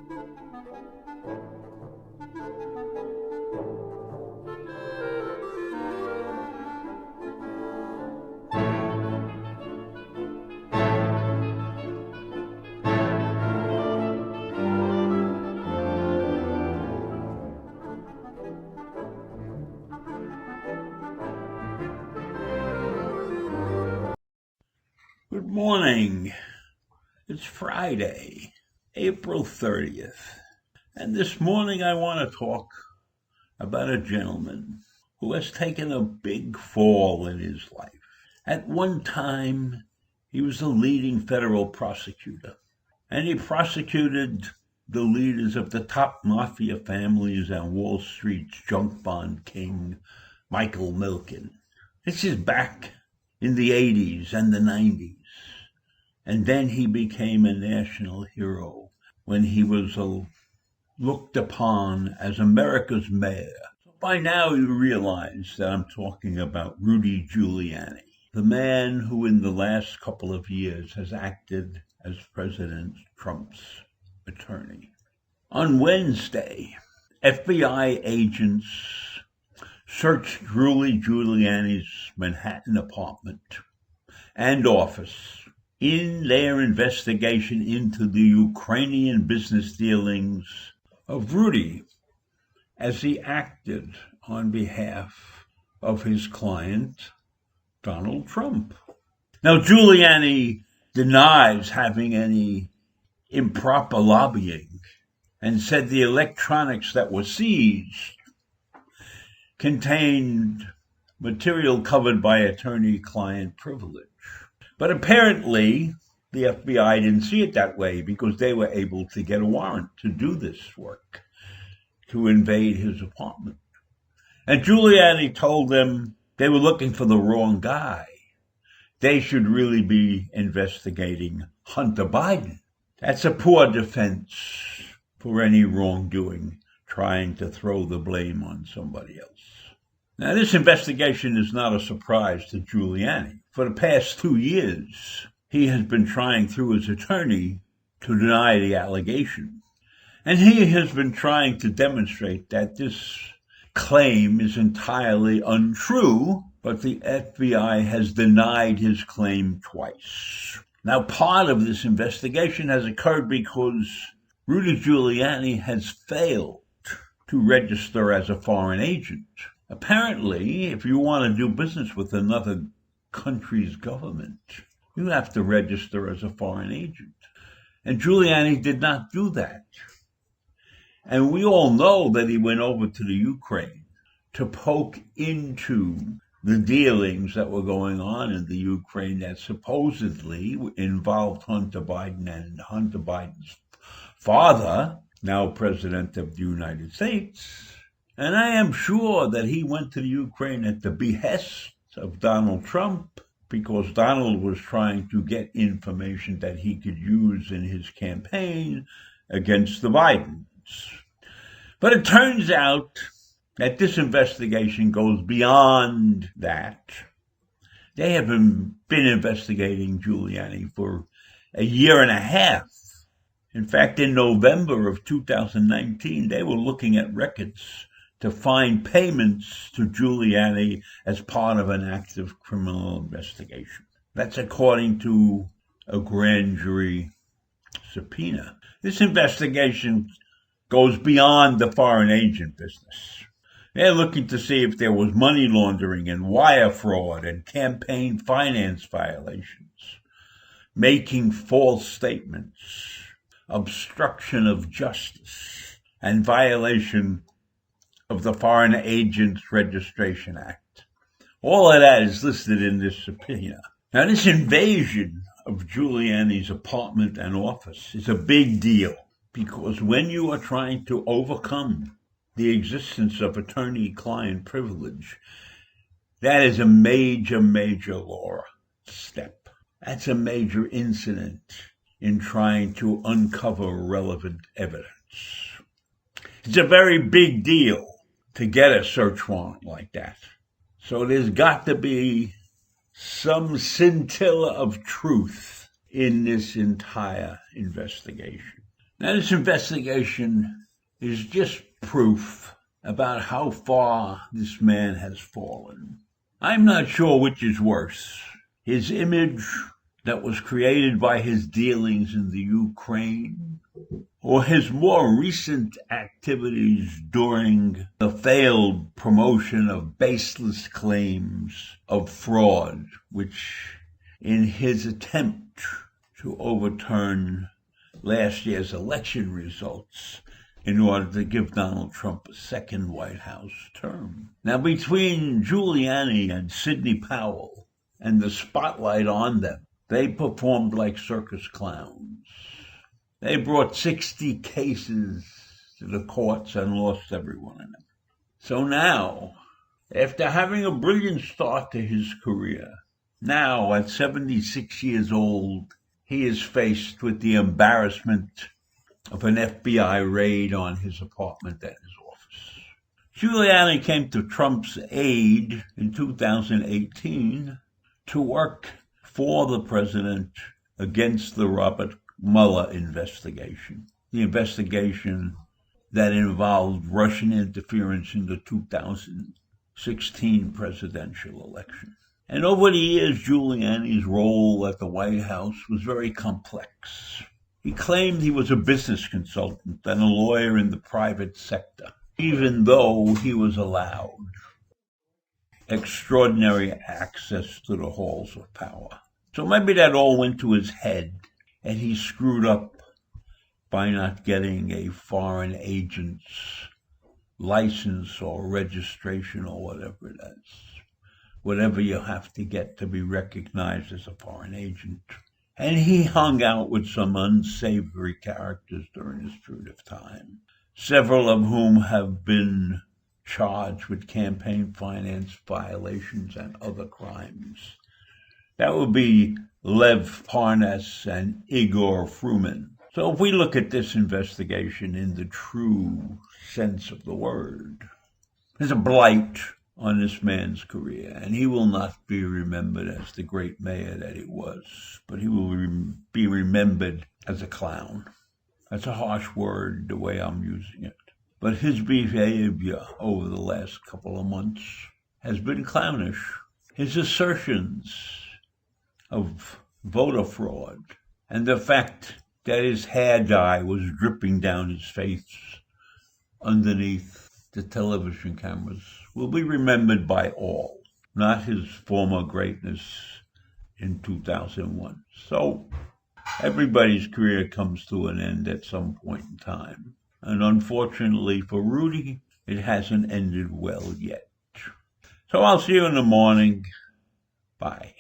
Good morning. It's Friday, April 30th. And this morning I want to talk about a gentleman who has taken a big fall in his life. At one time, he was a leading federal prosecutor, and he prosecuted the leaders of the top mafia families and Wall Street's junk bond king, Michael Milken. This is back in the 80s and the 90s. And then he became a national hero when he was looked upon as America's mayor. By now you realize that I'm talking about Rudy Giuliani, the man who in the last couple of years has acted as President Trump's attorney. On Wednesday, FBI agents searched Rudy Giuliani's Manhattan apartment and office in their investigation into the Ukrainian business dealings of Rudy as he acted on behalf of his client, Donald Trump. Now, Giuliani denies having any improper lobbying and said the electronics that were seized contained material covered by attorney-client privilege. But apparently, the FBI didn't see it that way because they were able to get a warrant to do this work, to invade his apartment. And Giuliani told them they were looking for the wrong guy. They should really be investigating Hunter Biden. That's a poor defense for any wrongdoing, trying to throw the blame on somebody else. Now, this investigation is not a surprise to Giuliani. For the past 2 years, he has been trying through his attorney to deny the allegation. And he has been trying to demonstrate that this claim is entirely untrue, but the FBI has denied his claim twice. Now, part of this investigation has occurred because Rudy Giuliani has failed to register as a foreign agent. Apparently, if you want to do business with another country's government, you have to register as a foreign agent. And Giuliani did not do that. And we all know that he went over to the Ukraine to poke into the dealings that were going on in the Ukraine that supposedly involved Hunter Biden and Hunter Biden's father, now President of the United States. And I am sure that he went to the Ukraine at the behest of Donald Trump because Donald was trying to get information that he could use in his campaign against the Bidens. But it turns out that this investigation goes beyond that. They have been investigating Giuliani for a year and a half. In fact, in November of 2019, they were looking at records to find payments to Giuliani as part of an active criminal investigation. That's according to a grand jury subpoena. This investigation goes beyond the foreign agent business. They're looking to see if there was money laundering and wire fraud and campaign finance violations, making false statements, obstruction of justice, and violation of the Foreign Agents Registration Act. All of that is listed in this subpoena. Now, this invasion of Giuliani's apartment and office is a big deal because when you are trying to overcome the existence of attorney-client privilege, that is a major, major law step. That's a major incident in trying to uncover relevant evidence. It's a very big deal to get a search warrant like that. So there's got to be some scintilla of truth in this entire investigation. Now, this investigation is just proof about how far this man has fallen. I'm not sure which is worse, his image that was created by his dealings in the Ukraine, or his more recent activities during the failed promotion of baseless claims of fraud, which in his attempt to overturn last year's election results in order to give Donald Trump a second White House term. Now, between Giuliani and Sidney Powell and the spotlight on them, they performed like circus clowns. They brought 60 cases to the courts and lost every one of them. So now, after having a brilliant start to his career, now at 76 years old, he is faced with the embarrassment of an FBI raid on his apartment and his office. Giuliani came to Trump's aid in 2018 to work for the president against the Robert Mueller investigation, the investigation that involved Russian interference in the 2016 presidential election. And over the years, Giuliani's role at the White House was very complex. He claimed he was a business consultant and a lawyer in the private sector, even though he was allowed extraordinary access to the halls of power. So maybe that all went to his head, and he screwed up by not getting a foreign agent's license or registration or whatever it is. Whatever you have to get to be recognized as a foreign agent. And he hung out with some unsavory characters during this period of time, several of whom have been charged with campaign finance violations and other crimes. That would be Lev Parnas and Igor Fruman. So if we look at this investigation in the true sense of the word, there's a blight on this man's career, and he will not be remembered as the great mayor that he was, but he will be remembered as a clown. That's a harsh word, the way I'm using it. But his behavior over the last couple of months has been clownish. His assertions of voter fraud and the fact that his hair dye was dripping down his face underneath the television cameras will be remembered by all, not his former greatness in 2001. So everybody's career comes to an end at some point in time. And unfortunately for Rudy, it hasn't ended well yet. So I'll see you in the morning. Bye.